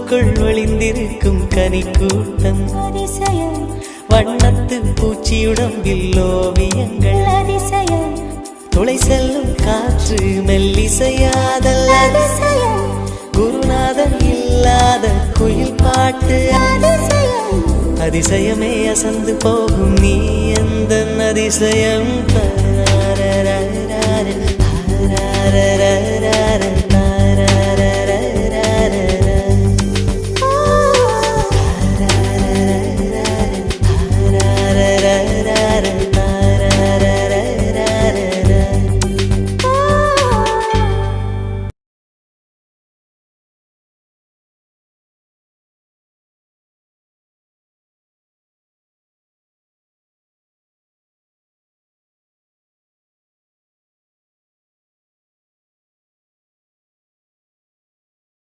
பூவுக்குள் ஒளிந்திருக்கும் கனி கூட்டம் அதிசயம் வண்ணத்து பூச்சியுடம்பில் ஓவியங்கள் அதிசயம் துளை செல்லும் காற்று மெல்லிசையாதல் அதிசயம் குருநாதன் இல்லாத குயில் பாட்டு அதிசயம் அதிசயமே அசந்து போகும் நீ எந்த அதிசயம்